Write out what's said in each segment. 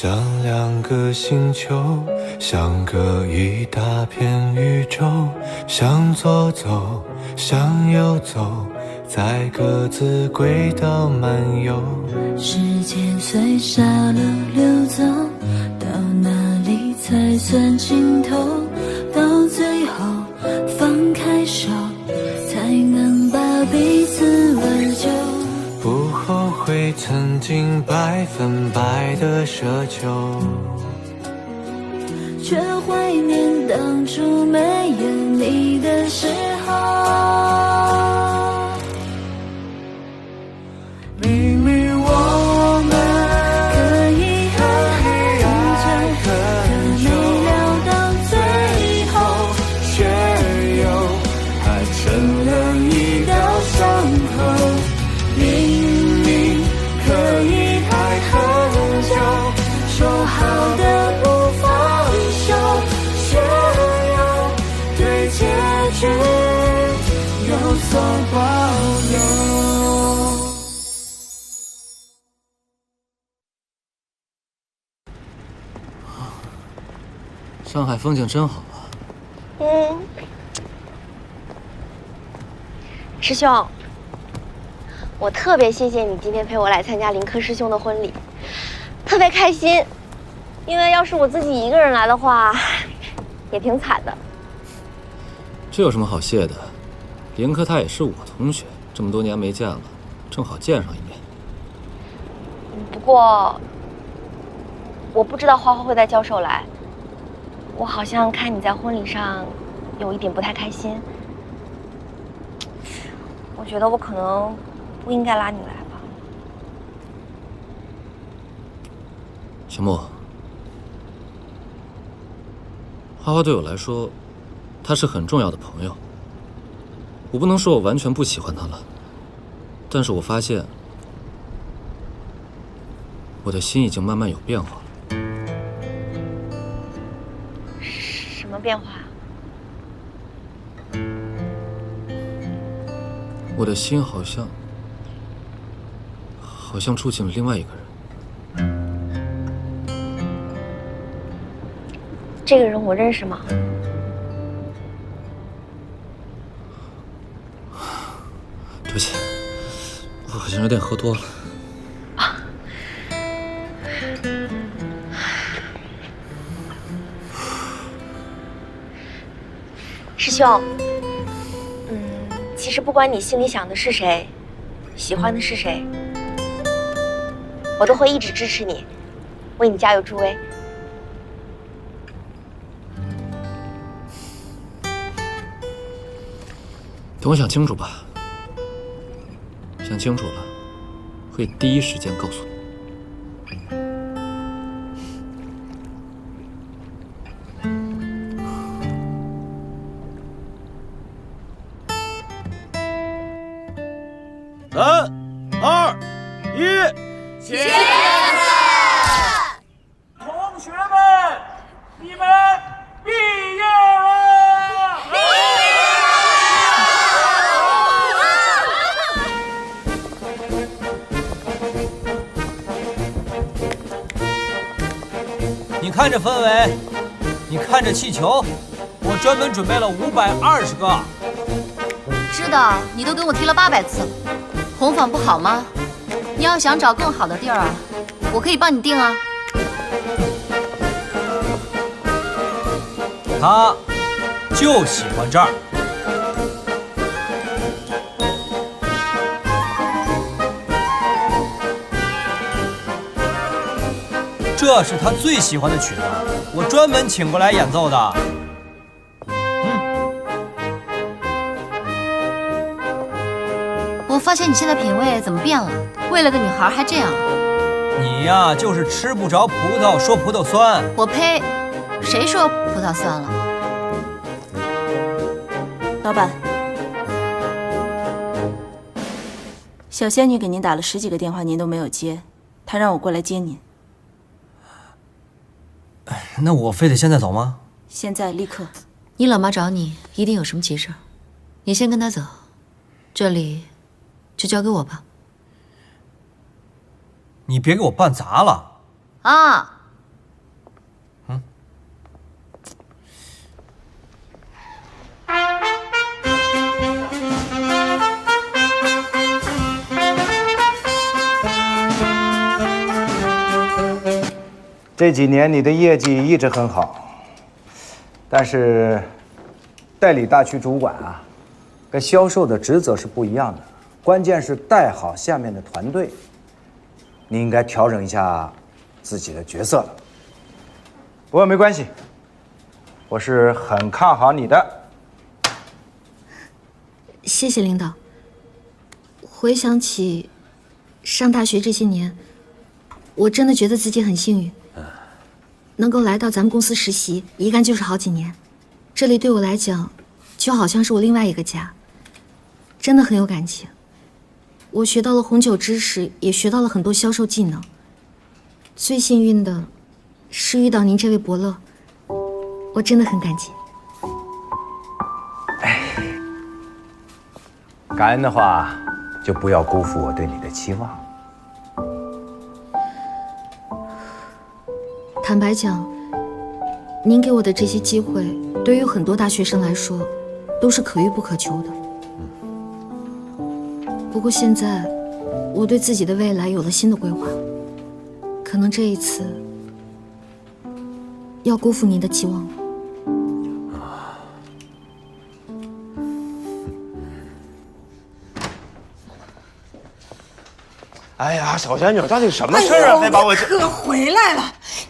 像两个星球，相隔一大片宇宙，向左走，向右走，在各自轨道漫游。时间随沙漏流走，到哪里才算尽头？到最后放开手，才能把彼此挽救。不后悔曾经100%的奢求，却怀念当初没有你的时候。明明我们可以爱很久，可没聊到最后，却又还成了一道伤口。明明可以爱很久，说好的不放手，却又对结局有所保留。上海风景真好啊！师兄，我特别谢谢你今天陪我来参加林科师兄的婚礼，特别开心。因为要是我自己一个人来的话，也挺惨的。这有什么好谢的？林科他也是我同学，这么多年没见了，正好见上一面。不过，我不知道花花会带教授来。我好像看你在婚礼上有一点不太开心，我觉得我可能不应该拉你来吧。小莫，花花对我来说，她是很重要的朋友。我不能说我完全不喜欢她了，但是我发现我的心已经慢慢有变化了。什么变化？我的心好像住进了另外一个人。这个人我认识吗？对不起，我好像有点喝多了。师兄，其实不管你心里想的是谁，喜欢的是谁，我都会一直支持你，为你加油助威。等我想清楚吧，想清楚了，会第一时间告诉你。3、2、1，起立！同学们，你们毕业了！你看这氛围，你看这气球，我专门准备了520个。知道，你都跟我提了800次了。红坊不好吗？你要想找更好的地儿啊，我可以帮你定啊。他就喜欢这儿。这是他最喜欢的曲子，我专门请过来演奏的。我发现你现在品味怎么变了？为了个女孩还这样？你呀，就是吃不着葡萄说葡萄酸。我呸！谁说葡萄酸了？老板，小仙女给您打了10几个电话，您都没有接，她让我过来接您。那我非得现在走吗？现在立刻。你老妈找你，一定有什么急事儿，你先跟她走，这里就交给我吧。你别给我办砸了。啊，这几年你的业绩一直很好，但是代理大区主管啊，跟销售的职责是不一样的，关键是带好下面的团队。你应该调整一下自己的角色了。不过没关系，我是很看好你的。谢谢领导。回想起上大学这些年，我真的觉得自己很幸运，能够来到咱们公司实习，一干就是好几年。这里对我来讲，就好像是我另外一个家，真的很有感情。我学到了红酒知识，也学到了很多销售技能。最幸运的是遇到您这位伯乐，我真的很感激。感恩的话，就不要辜负我对你的期望。坦白讲，您给我的这些机会，对于很多大学生来说，都是可遇不可求的。不过现在，我对自己的未来有了新的规划，可能这一次要辜负您的期望了。哎呀，小仙女，到底什么事儿啊？非把我可回来了！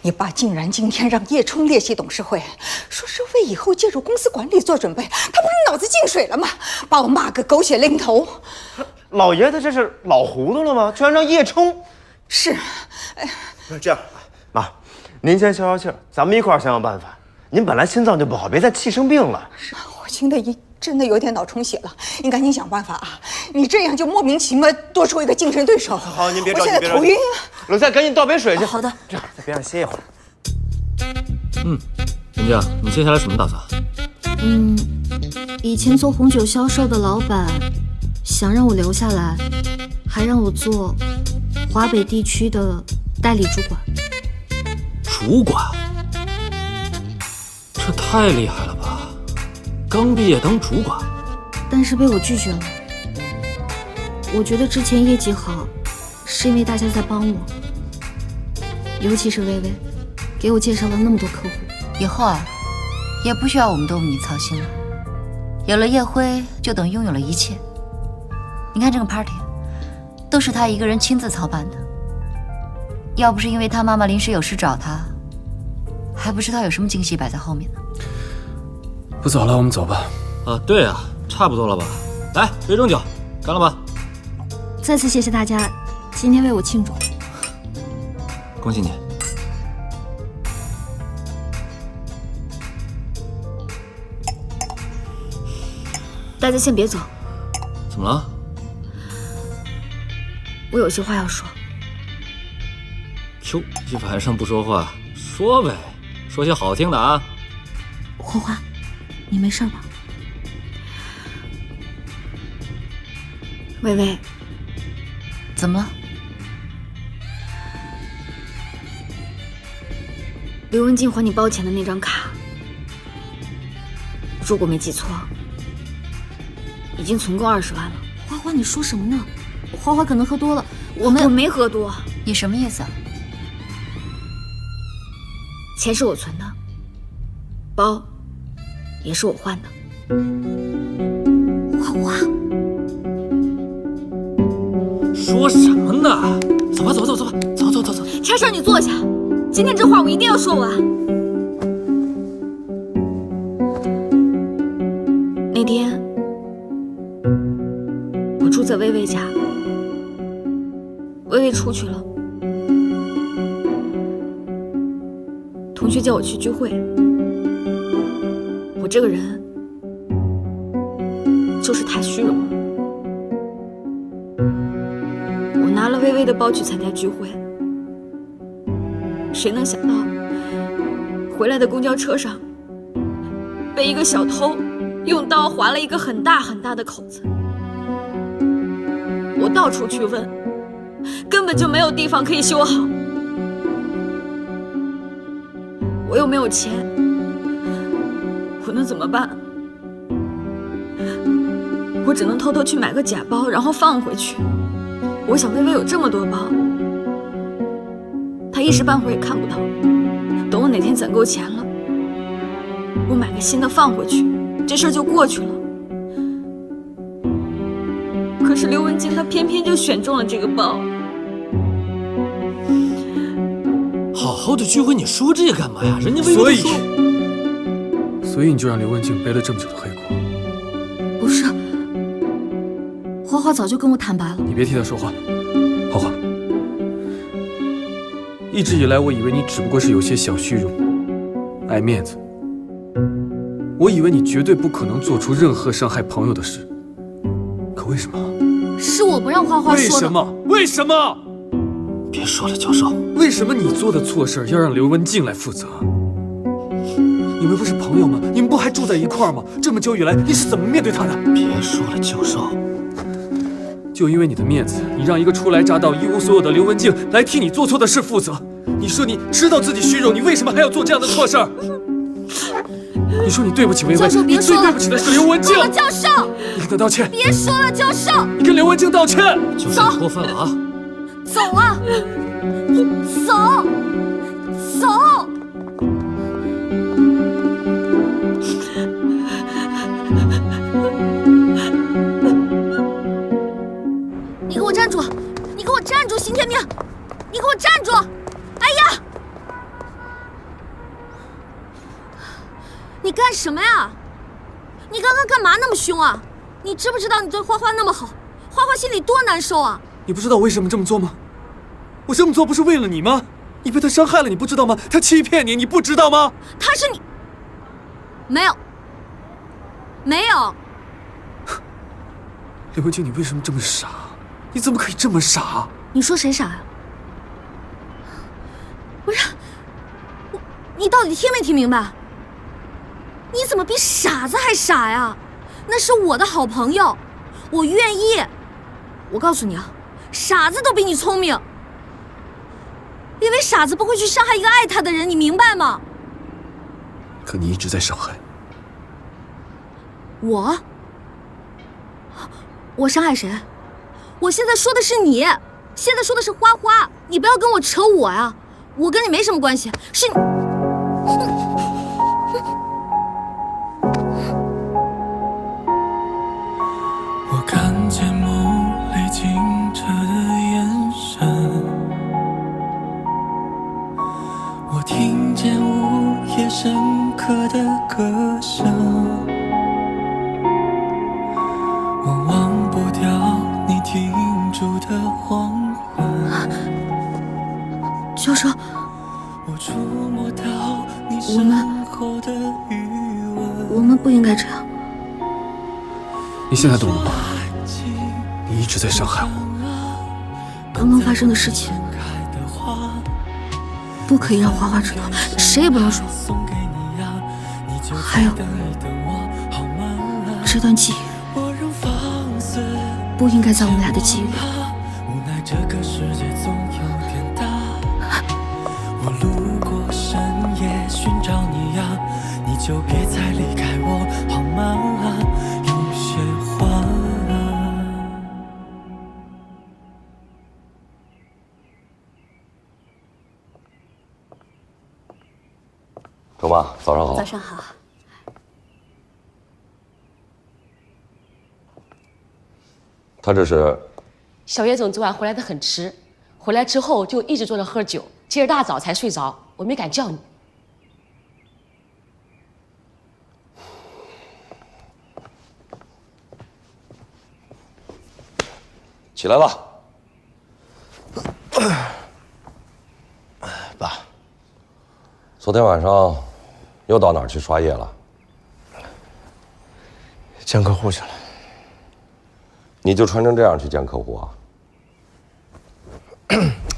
你爸竟然今天让叶冲列席董事会，说是为以后介入公司管理做准备，他不是脑子进水了吗？把我骂个狗血淋头！老爷子这是老糊涂了吗？居然让叶冲……是，哎，这样，妈，您先消消气儿，咱们一块儿想想办法。您本来心脏就不好，别再气生病了。我现在真的有点脑充血了，你赶紧想办法啊！你这样就莫名其妙多出一个竞争对手。好，您别着急，我现在头晕啊！冷夏，赶紧倒杯水去。好的。这样，在边上歇一会儿。林佳，你接下来什么打算？以前做红酒销售的老板想让我留下来，还让我做华北地区的代理主管。主管？这太厉害了吧！刚毕业当主管，但是被我拒绝了。我觉得之前业绩好，是因为大家在帮我，尤其是薇薇，给我介绍了那么多客户。以后啊，也不需要我们多为你操心了。有了叶辉，就等于拥有了一切。你看这个 party， 都是他一个人亲自操办的。要不是因为他妈妈临时有事找他，还不知道有什么惊喜摆在后面呢。不早了，我们走吧。啊，对啊，差不多了吧？来，杯中酒，干了吧！再次谢谢大家，今天为我庆祝。恭喜你。大家先别走。怎么了？我有些话要说。哟，一晚上不说话，说呗，说些好听的啊。花花，你没事吧？薇薇，怎么了？刘文静还你包钱的那张卡，如果没记错，已经存够20万了。花花，你说什么呢？花花可能喝多了，我没喝多。你什么意思啊？钱是我存的，包也是我换的。花花，说什么呢？走吧，走吧，走吧，走。差事你坐下，今天这话我一定要说完。那天我住在薇薇家，薇薇出去了，同学叫我去聚会。我这个人就是太虚荣了。我拿了薇薇的包去参加聚会，谁能想到回来的公交车上被一个小偷用刀划了一个很大很大的口子。我到处去问，根本就没有地方可以修好。我又没有钱，我能怎么办？我只能偷偷去买个假包，然后放回去。我想薇薇有这么多包，他一时半会儿也看不到。等我哪天攒够钱了，我买个新的放回去，这事儿就过去了。可是刘文静她偏偏就选中了这个包。好好的聚会，你说这个干嘛呀？人家为了说，所以你就让刘文静背了这么久的黑锅？不是，花花早就跟我坦白了。你别替她说话，花花。一直以来，我以为你只不过是有些小虚荣，爱面子。我以为你绝对不可能做出任何伤害朋友的事。可为什么？是我不让花花说的。为什么？为什么？别说了，教授。为什么你做的错事要让刘文静来负责？你们不是朋友吗？你们不还住在一块儿吗？这么久以来，你是怎么面对她的？别说了，教授。就因为你的面子，你让一个初来乍到、一无所有的刘文静来替你做错的事负责。你说你知道自己虚荣，你为什么还要做这样的错事儿？你说你对不起薇薇，你最对不起的是刘文静。教授，你跟她道歉。别说了，教授。你跟刘文静道歉。走，过分了啊！走啊！走，走。你给我站住！你给我站住！邢天明，你给我站住！哎呀！你干什么呀？你刚刚干嘛那么凶啊？你知不知道你对花花那么好，花花心里多难受啊？你不知道为什么这么做吗？我这么做不是为了你吗？你被他伤害了，你不知道吗？他欺骗你，你不知道吗？他是你，没有，没有。刘文静，你为什么这么傻？你怎么可以这么傻？你说谁傻呀？不是，你到底听没听明白？你怎么比傻子还傻呀？那是我的好朋友，我愿意。我告诉你啊，傻子都比你聪明。因为傻子不会去伤害一个爱他的人，你明白吗？可你一直在伤害我。我伤害谁？我现在说的是你，现在说的是花花，你不要跟我扯我呀，我跟你没什么关系，是你。我看见梦里清澈的眼神，我听见午夜深刻的歌声，我忘不掉你停住的黄昏。教授，我触摸到你身后的余温。我们不应该这样。你现在懂了吗？你一直在伤害我。刚刚发生的事情不可以让花花知道，谁也不能说。还有这段记忆不应该在我们俩的记忆里。我路过深夜寻找你呀，你就别再离开我好吗？有些话周妈，早上好。早上好。他这是？小叶总昨晚回来的很迟，回来之后就一直坐着喝酒，今儿大早才睡着，我没敢叫你。起来了。爸，昨天晚上又到哪儿去刷夜了？见客户去了。你就穿成这样去见客户啊？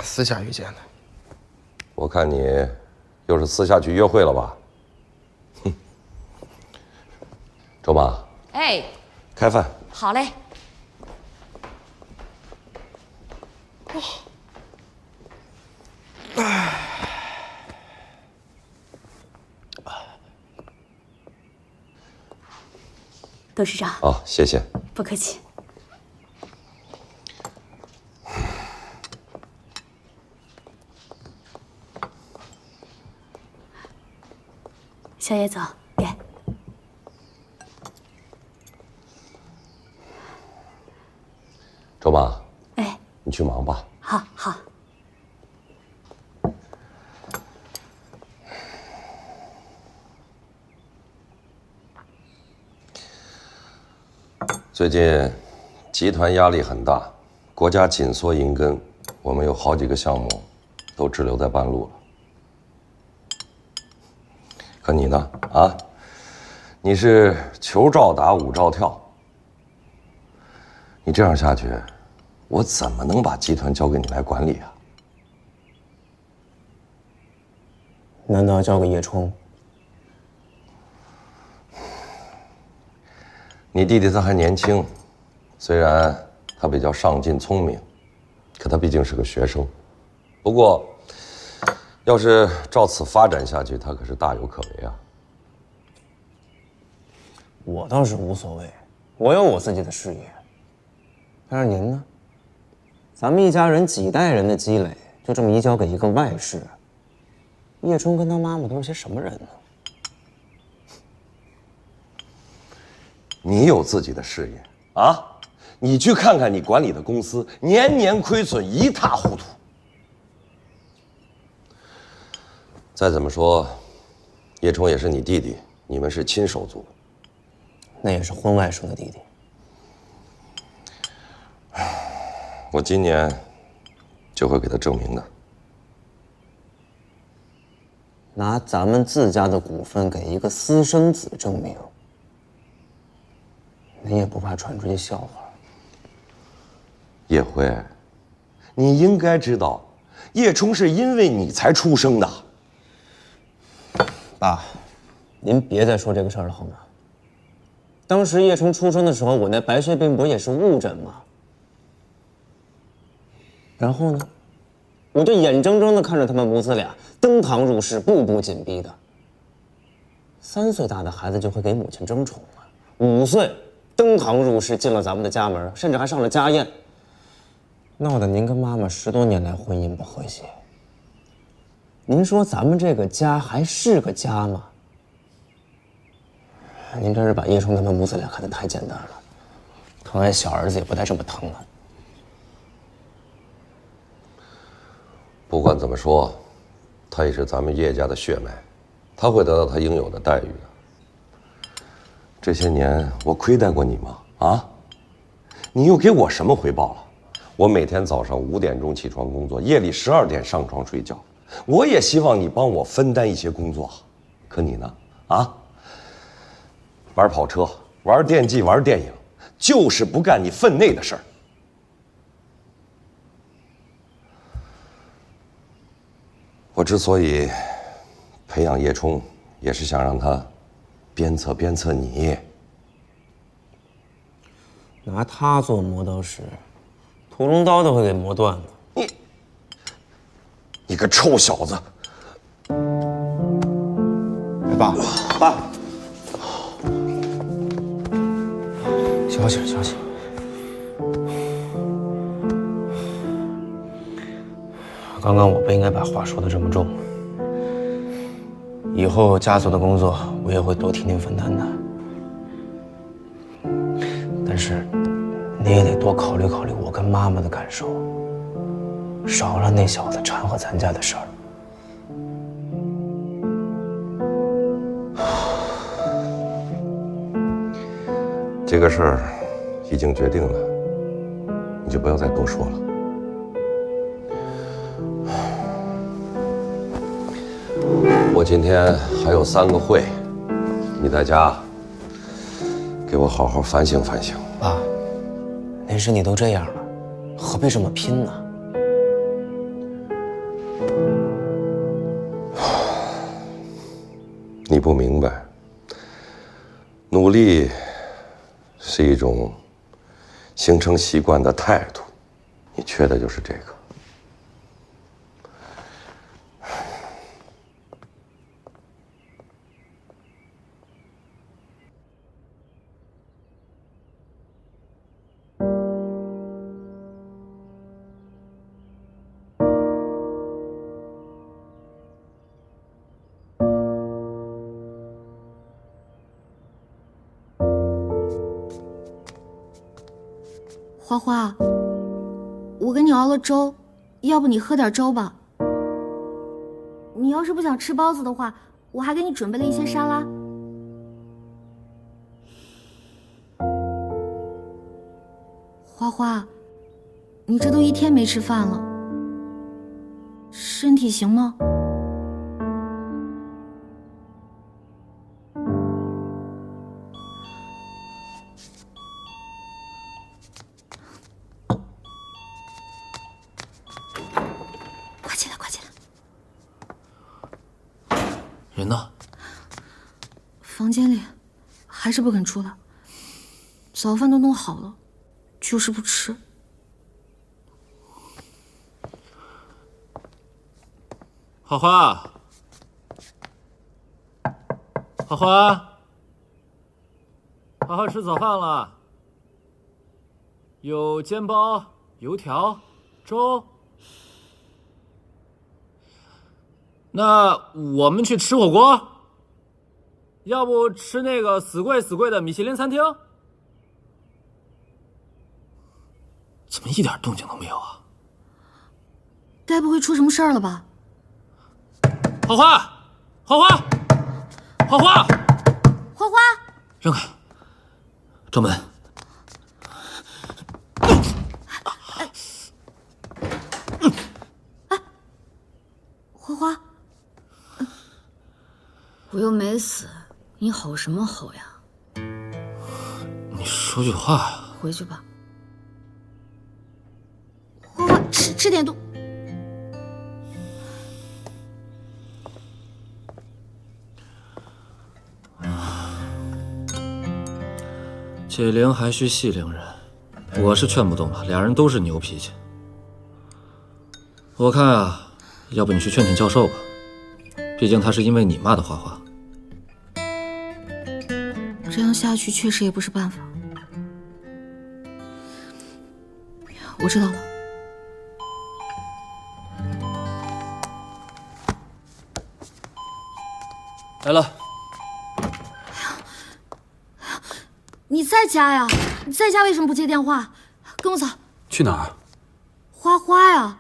私下遇见的。我看你又是私下去约会了吧？哼。周妈。哎。开饭。好嘞。董事长。哦，谢谢。不客气。小叶走，给。周妈，哎，你去忙吧。好好。最近集团压力很大，国家紧缩银根，我们有好几个项目都滞留在半路了。可你呢？啊，你是球照打，舞照跳。你这样下去，我怎么能把集团交给你来管理啊？难道要交给叶冲？你弟弟他还年轻，虽然他比较上进聪明，可他毕竟是个学生。不过，要是照此发展下去，他可是大有可为啊。我倒是无所谓，我有我自己的事业。但是您呢？咱们一家人几代人的积累，就这么移交给一个外室，叶冲跟他妈妈都是些什么人呢？你有自己的事业啊？你去看看你管理的公司，年年亏损，一塌糊涂。再怎么说，叶冲也是你弟弟，你们是亲手足。那也是婚外生的弟弟。我今年就会给他证明的。拿咱们自家的股份给一个私生子证明，你也不怕传出去笑话？叶辉，你应该知道，叶冲是因为你才出生的。爸，您别再说这个事儿了好吗？当时叶冲出生的时候，我那白血病不也是误诊吗？然后呢，我就眼睁睁地看着他们母子俩登堂入室，步步紧逼的。3岁大的孩子就会给母亲争宠了，5岁登堂入室进了咱们的家门，甚至还上了家宴，闹得您跟妈妈10多年来婚姻不和谐。您说咱们这个家还是个家吗？您真是把叶冲他们母子俩看得太简单了，疼爱小儿子也不带这么疼的。不管怎么说，他也是咱们叶家的血脉，他会得到他应有的待遇的。这些年我亏待过你吗？啊？你又给我什么回报了？我每天早上5点钟起床工作，夜里12点上床睡觉。我也希望你帮我分担一些工作，可你呢？啊？玩跑车，玩电竞，玩电影，就是不干你分内的事儿。我之所以培养叶冲，也是想让他鞭策鞭策你。拿他做磨刀石，屠龙刀都会给磨断的。你个臭小子！哎，爸，消息，消息。刚刚我不应该把话说得这么重。以后家族的工作我也会多替您分担的，但是您也得多考虑考虑我跟妈妈的感受，少让那小子掺和咱家的事儿。这个事儿已经决定了，你就不要再多说了。我今天还有3个会，你在家给我好好反省反省。爸，您身体都这样了，何必这么拼呢？你不明白，努力是一种形成习惯的态度，你缺的就是这个。花花，我给你熬了粥，要不你喝点粥吧。你要是不想吃包子的话，我还给你准备了一些沙拉。花花，你这都1天没吃饭了，身体行吗？快起来，快起来！人呢？房间里，还是不肯出来。早饭都弄好了，就是不吃。花花，花花，花花吃早饭了，有煎包、油条、粥。那我们去吃火锅，要不吃那个死贵死贵的米其林餐厅？怎么一点动静都没有啊？该不会出什么事儿了吧？花花，花花，花花，花花，让开，正门。花花，我又没死，你吼什么吼呀？你说句话呀！回去吧。花花，吃点东。解铃还须系铃人，我是劝不动了，俩人都是牛脾气。我看啊，要不你去劝劝教授吧，毕竟他是因为你骂的花花。这样下去确实也不是办法。我知道了。来了。你在家呀？你在家为什么不接电话？跟我走。去哪儿？花花呀，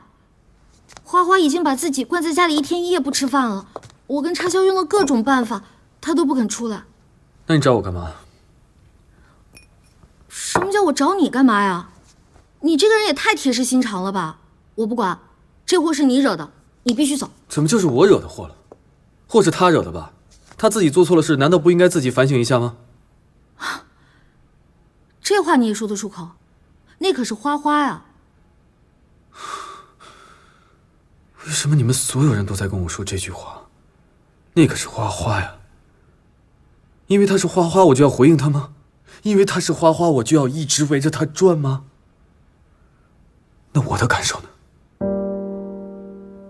花花已经把自己关在家里1天1夜不吃饭了。我跟插销用了各种办法，他都不肯出来。那你找我干嘛？什么叫我找你干嘛呀？你这个人也太铁石心肠了吧！我不管，这祸是你惹的，你必须走。怎么就是我惹的祸了？祸是他惹的吧？他自己做错了事，难道不应该自己反省一下吗？这话你也说得出口？那可是花花呀！为什么你们所有人都在跟我说这句话？那可是花花呀！因为她是花花，我就要回应她吗？因为她是花花，我就要一直围着她转吗？那我的感受呢？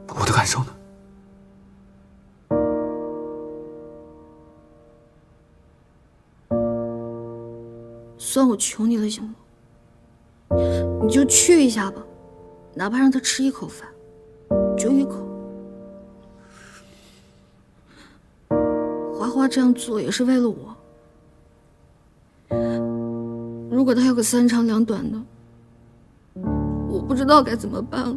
我的感受呢？算我求你了，行吗？你就去一下吧，哪怕让他吃1口饭，就1口。花花这样做也是为了我。如果他有个3长2短的，我不知道该怎么办了。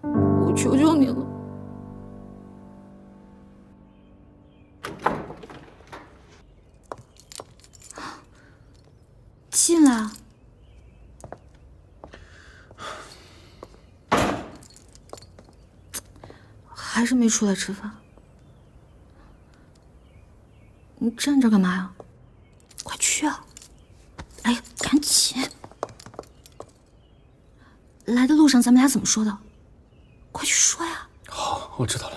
我求求你了。进来。还是没出来吃饭。你站着干嘛呀？快去啊！哎呀，赶紧！来的路上咱们俩怎么说的？快去说呀！好，我知道了。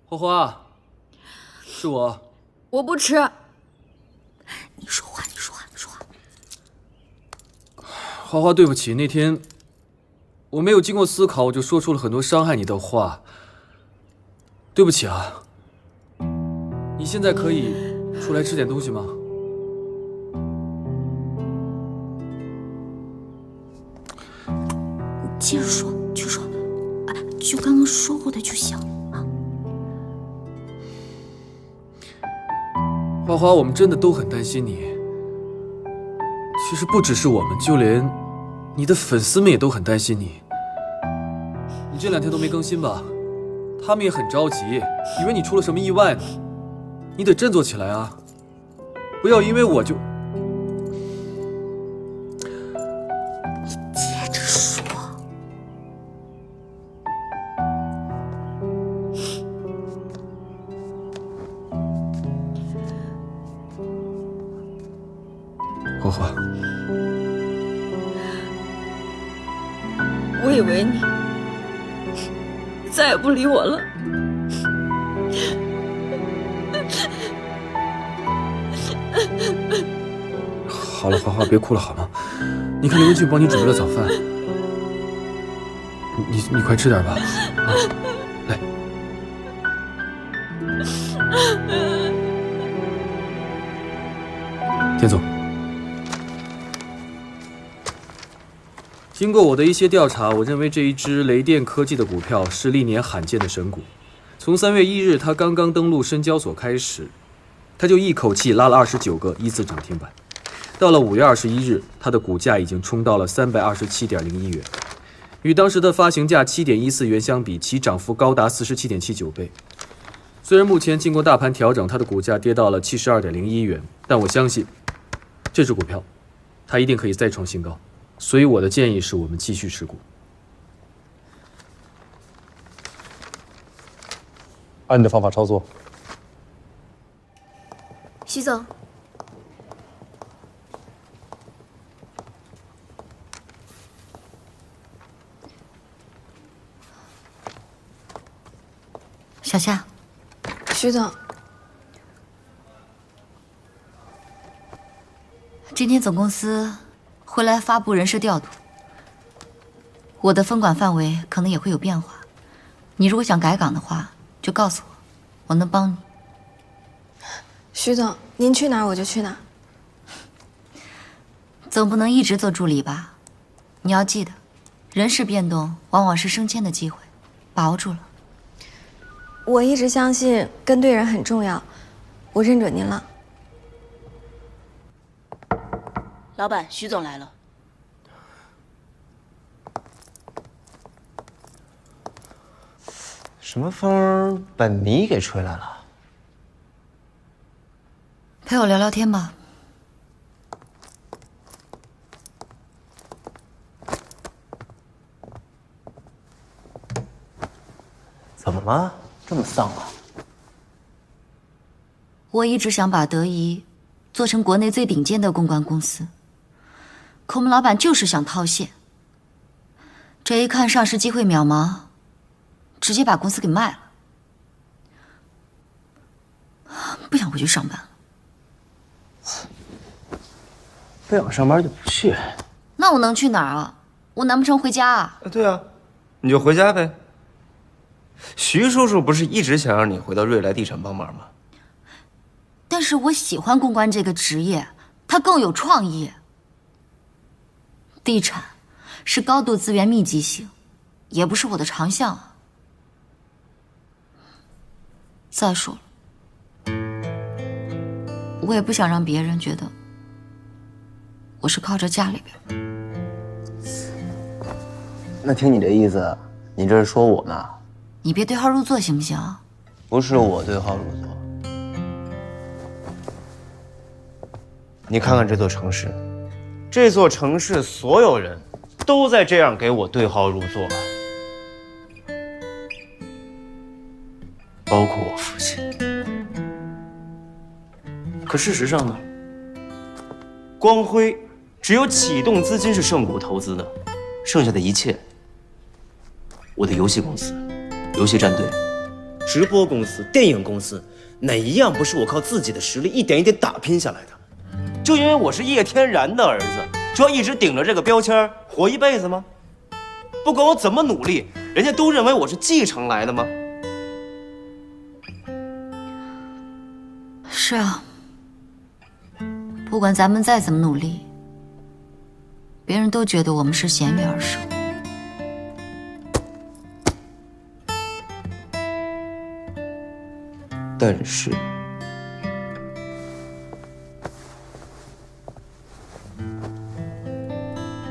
花花，是我。我不吃。你说话，你说话，你说话。花花，对不起，那天我没有经过思考，我就说出了很多伤害你的话。对不起啊。你现在可以出来吃点东西吗？接着说，就说，就刚刚说过的就行啊。花花，我们真的都很担心你。其实不只是我们，就连你的粉丝们也都很担心你。你这2天都没更新吧？他们也很着急，以为你出了什么意外呢。你得振作起来啊！不要因为我就……接着说。花花，我以为你再也不理我了。好了，花花，别哭了好吗？你看刘文俊帮你准备了早饭，你快吃点吧。啊，来。田总，经过我的一些调查，我认为这一只雷电科技的股票是历年罕见的神股。从3月1日它刚刚登陆深交所开始，它就一口气拉了29个依次涨停板。到了5月21日，它的股价已经冲到了327.01元，与当时的发行价7.14元相比，其涨幅高达47.79倍。虽然目前经过大盘调整，它的股价跌到了72.01元，但我相信这只股票它一定可以再创新高，所以我的建议是我们继续持股。按你的方法操作。徐总，小夏，徐总，今天总公司会来发布人事调度，我的分管范围可能也会有变化。你如果想改岗的话，就告诉我，我能帮你。徐总，您去哪儿我就去哪儿。总不能一直做助理吧？你要记得，人事变动往往是升迁的机会，把握住了。我一直相信跟对人很重要，我认准您了。老板，徐总来了。什么风把你给吹来了？陪我聊聊天吧。怎么了？这么丧啊？我一直想把德仪做成国内最顶尖的公关公司，可我们老板就是想套现。这一看上市机会渺茫，直接把公司给卖了。不想回去上班了。不想上班就不去。那我能去哪儿啊？我难不成回家啊？对啊，你就回家呗。徐叔叔不是一直想让你回到瑞来地产帮忙吗？但是我喜欢公关这个职业，它更有创意。地产是高度资源密集型，也不是我的长项啊。再说了，我也不想让别人觉得我是靠着家里边。那听你这意思，你这是说我呢？你别对号入座行不行？不是我对号入座。你看看这座城市，这座城市所有人都在这样给我对号入座，包括我父亲。可事实上呢，光辉只有启动资金是盛股投资的，剩下的一切，我的游戏公司、游戏战队、直播公司、电影公司，哪一样不是我靠自己的实力一点一点打拼下来的？就因为我是叶天然的儿子，就要一直顶着这个标签活一辈子吗？不管我怎么努力，人家都认为我是继承来的吗？是啊，不管咱们再怎么努力，别人都觉得我们是咸鱼而生。但是，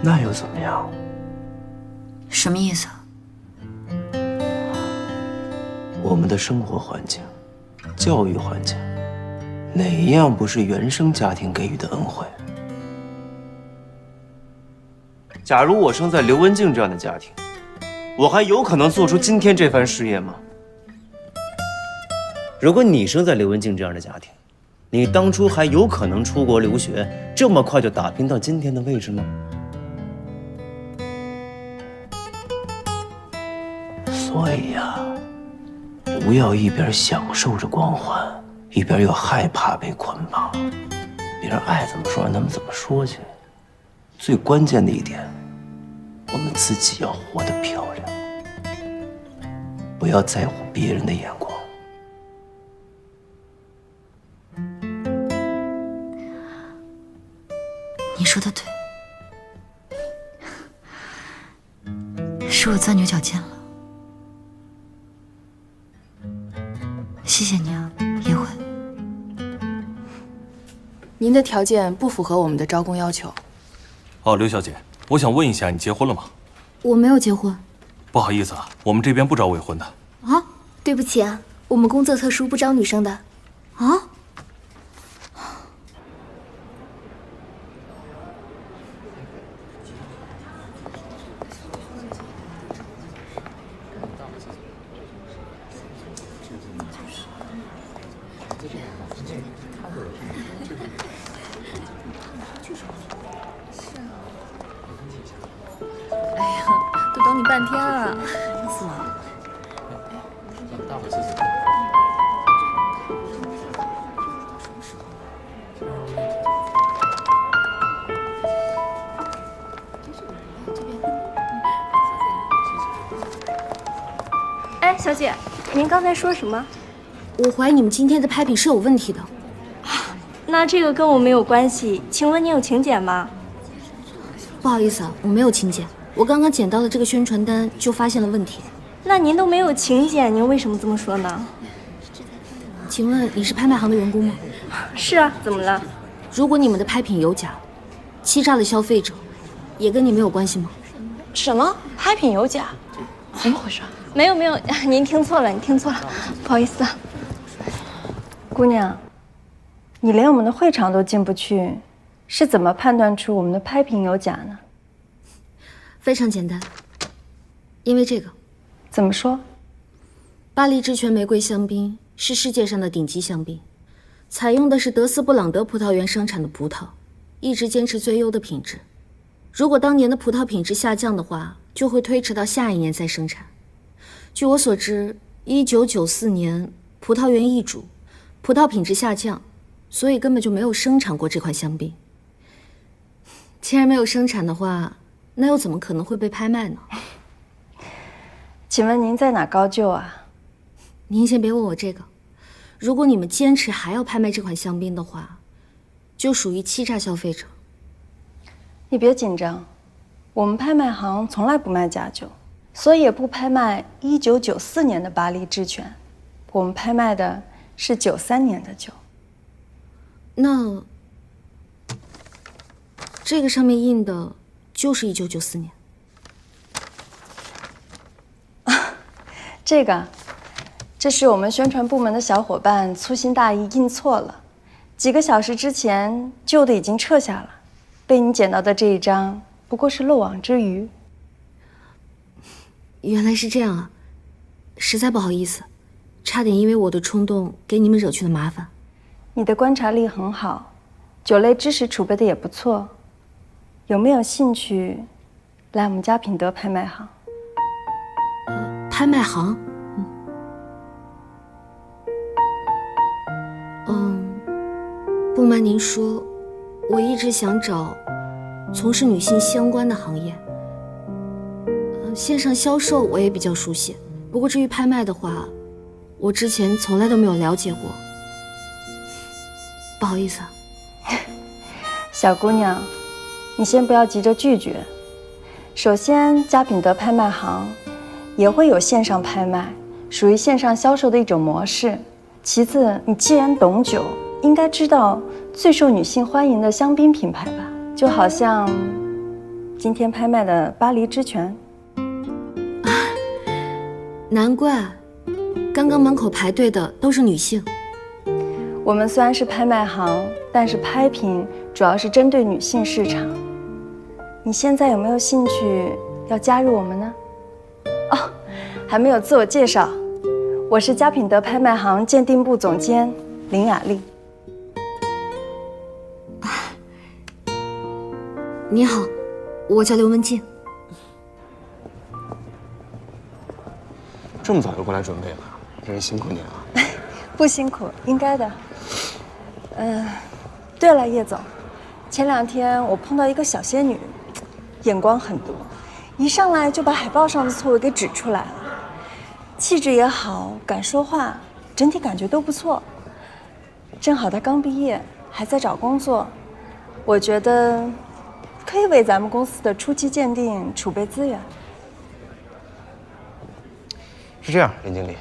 那又怎么样？什么意思？我们的生活环境、教育环境，哪一样不是原生家庭给予的恩惠？假如我生在刘文静这样的家庭，我还有可能做出今天这番事业吗？如果你生在刘文静这样的家庭，你当初还有可能出国留学，这么快就打拼到今天的位置吗？所以呀，不要一边享受着光环，一边又害怕被捆绑。别人爱怎么说让他们怎么说去。最关键的一点，我们自己要活得漂亮，不要在乎别人的眼光。你说的对，是我钻牛角尖了。谢谢你啊，叶慧。您的条件不符合我们的招工要求。哦，刘小姐，我想问一下，你结婚了吗？我没有结婚。不好意思啊，我们这边不招未婚的。啊？对不起啊，我们工作特殊，不招女生的。啊？都等你半天了，意思吗？哎，小姐，您刚才说什么？我怀疑你们今天的拍品是有问题的。那这个跟我没有关系，请问你有请柬吗？不好意思啊，我没有请柬。我刚刚捡到了这个宣传单，就发现了问题。那您都没有请柬，您为什么这么说呢？请问你是拍卖行的员工吗？是啊，怎么了？如果你们的拍品有假，欺诈了消费者，也跟你没有关系吗？什么？拍品有假？怎么回事？没有没有，您听错了，你听错了，不好意思啊。姑娘，你连我们的会场都进不去，是怎么判断出我们的拍品有假呢？非常简单，因为这个。怎么说？巴黎之泉玫瑰香槟是世界上的顶级香槟，采用的是德斯布朗德葡萄园生产的葡萄，一直坚持最优的品质。如果当年的葡萄品质下降的话，就会推迟到下一年再生产。据我所知，1994年葡萄园易主，葡萄品质下降，所以根本就没有生产过这款香槟。既然没有生产的话，那又怎么可能会被拍卖呢？请问您在哪高就啊？您先别问我这个。如果你们坚持还要拍卖这款香槟的话，就属于欺诈消费者。你别紧张，我们拍卖行从来不卖假酒，所以也不拍卖1994年的巴黎之泉。我们拍卖的是93年的酒。那这个上面印的就是1994年。这是我们宣传部门的小伙伴粗心大意印错了，几个小时之前旧的已经撤下了，被你捡到的这一张不过是漏网之鱼。原来是这样啊，实在不好意思，差点因为我的冲动给你们惹去了麻烦。你的观察力很好，酒类知识储备的也不错，有没有兴趣来我们家品德拍卖行？拍卖行？不瞒您说，我一直想找从事女性相关的行业。线上销售我也比较熟悉，不过至于拍卖的话，我之前从来都没有了解过。不好意思啊。小姑娘，你先不要急着拒绝。首先，佳品德拍卖行也会有线上拍卖，属于线上销售的一种模式。其次，你既然懂酒，应该知道最受女性欢迎的香槟品牌吧？就好像今天拍卖的巴黎之泉。难怪，刚刚门口排队的都是女性。我们虽然是拍卖行，但是拍品主要是针对女性市场。你现在有没有兴趣要加入我们呢？哦，还没有自我介绍，我是佳品德拍卖行鉴定部总监林雅丽。你好，我叫刘文静。这么早就过来准备了，真是辛苦你了。不辛苦，应该的。对了，叶总，前2天我碰到一个小仙女，眼光很毒，一上来就把海报上的错误给指出来了。气质也好，敢说话，整体感觉都不错。正好她刚毕业，还在找工作，我觉得可以为咱们公司的初期鉴定储备资源。是这样，林经理，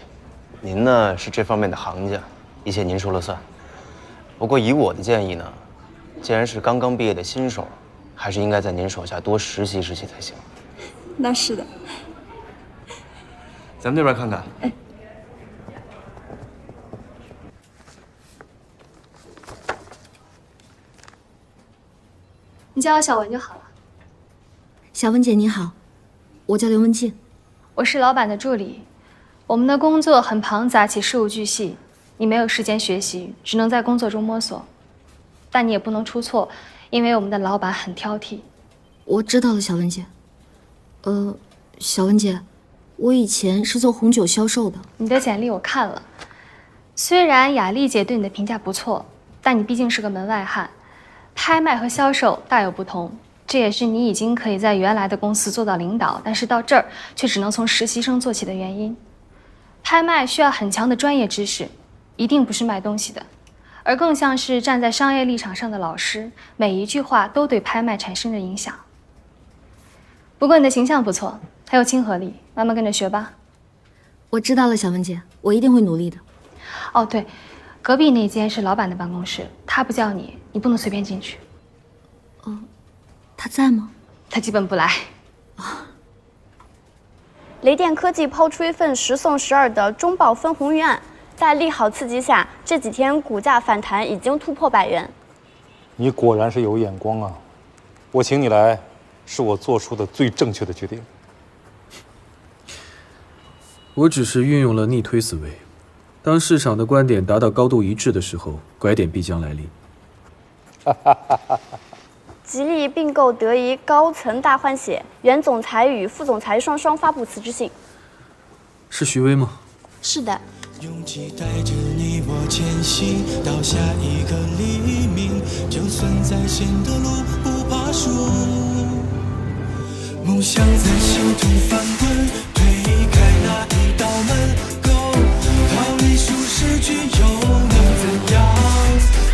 您呢是这方面的行家，一切您说了算。不过以我的建议呢，既然是刚刚毕业的新手，还是应该在您手下多实习实习才行。那是的。咱们那边看看。哎，你叫我小文就好了。小文姐你好，我叫刘文静，我是老板的助理。我们的工作很庞杂且事无巨细，你没有时间学习，只能在工作中摸索。但你也不能出错，因为我们的老板很挑剔。我知道了，小文姐。小文姐，我以前是做红酒销售的。你的简历我看了，虽然雅丽姐对你的评价不错，但你毕竟是个门外汉，拍卖和销售大有不同。这也是你已经可以在原来的公司做到领导，但是到这儿却只能从实习生做起的原因。拍卖需要很强的专业知识，一定不是卖东西的，而更像是站在商业立场上的老师，每一句话都对拍卖产生着影响。不过你的形象不错，还有亲和力，慢慢跟着学吧。我知道了，小文姐，我一定会努力的。哦，对，隔壁那间是老板的办公室，他不叫你，你不能随便进去。哦，他在吗？他基本不来。雷电科技抛出一份10送12的中报分红预案，在利好刺激下，这几天股价反弹已经突破100元。你果然是有眼光啊！我请你来，是我做出的最正确的决定。我只是运用了逆推思维，当市场的观点达到高度一致的时候，拐点必将来临。吉利并购德仪高层大换血，原总裁与副总裁双双发布辞职信。是徐威吗？是的。勇气带着你我前行到下一个黎明，就算再险的路不怕输，梦想在心中翻滚，推开那一道门，逃离舒适区又能怎样？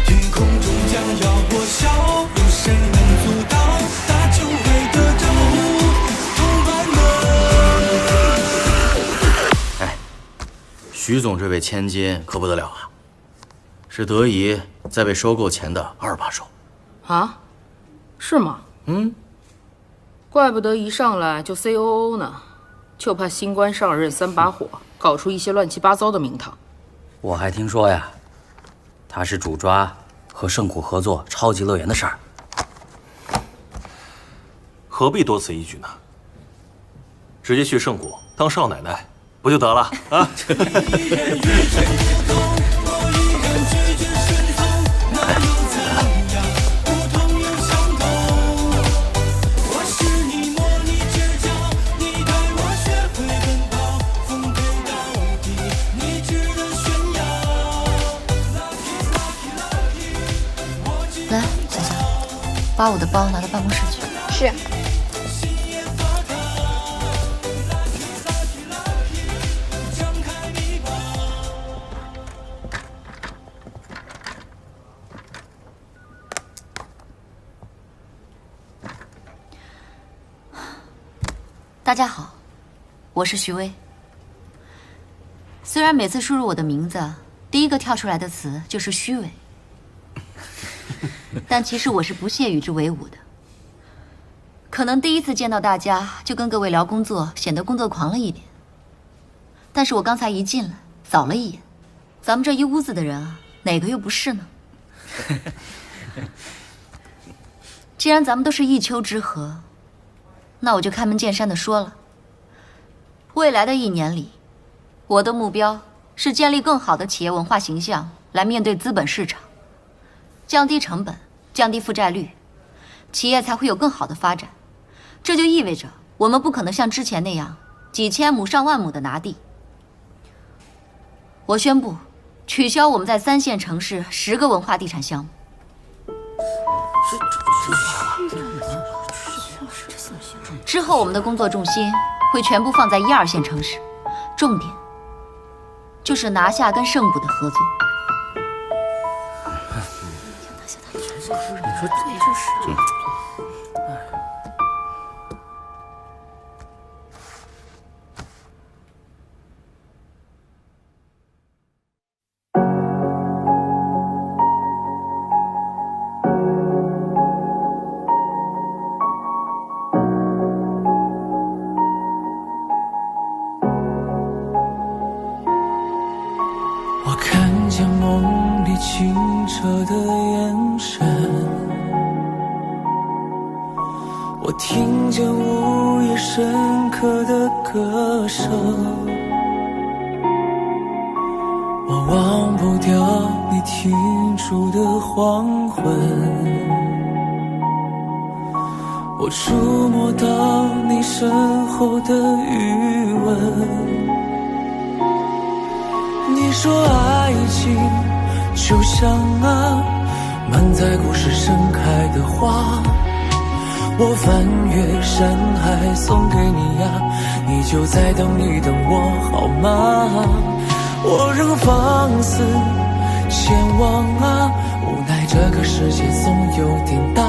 天空中将要破晓，有谁能阻挡？他就会得着同伴们。徐总这位千金可不得了啊，是德仪在被收购前的2把手。啊？是吗？怪不得一上来就 COO 呢，就怕新官上任3把火，搞出一些乱七八糟的名堂。我还听说呀，他是主抓和盛谷合作超级乐园的事儿。何必多此一举呢？直接去盛谷当少奶奶不就得了啊？来，小小，把我的包拿到办公室去。是。大家好，我是徐薇。虽然每次输入我的名字，第一个跳出来的词就是虚伪，但其实我是不屑与之为伍的。可能第一次见到大家就跟各位聊工作，显得工作狂了一点。但是我刚才一进来，扫了一眼，咱们这一屋子的人啊，哪个又不是呢？既然咱们都是一丘之貉，那我就开门见山的说了，未来的1年里，我的目标是建立更好的企业文化形象，来面对资本市场，降低成本，降低负债率，企业才会有更好的发展。这就意味着我们不可能像之前那样几千亩、上万亩的拿地。我宣布取消我们在3线城市10个文化地产项目。之后我们的工作重心会全部放在1、2线城市，重点就是拿下跟圣谷的合作。你说这就是。我看见梦里清澈的眼神，我听见午夜深刻的歌声，我忘不掉你停驻的黄昏，我触摸到你身后的余温。你说爱情就像满载故事盛开的花，我翻越山海送给你呀，你就在等一等我好吗？我仍放肆前往无奈这个世界总有点大。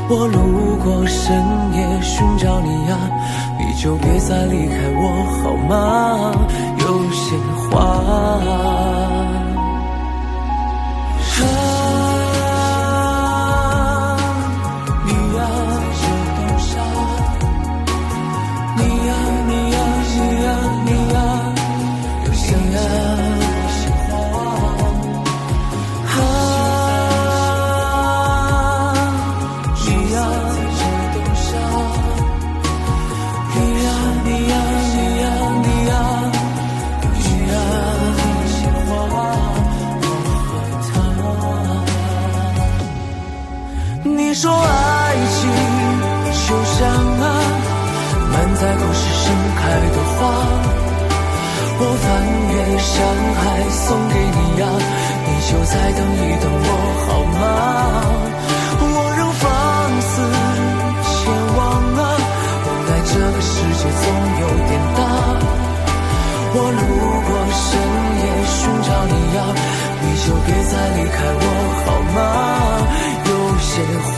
我路过深夜寻找你呀，你就别再离开我好吗？有些话你呀就懂啥，你呀你呀你呀你呀有些你说爱情就像满载故事盛开的花，我翻越山海送给你呀，你就再等一等我好吗？我仍放肆前往无奈这个世界总有点大。我路过深夜寻找你呀，你就别再离开我好吗？有些话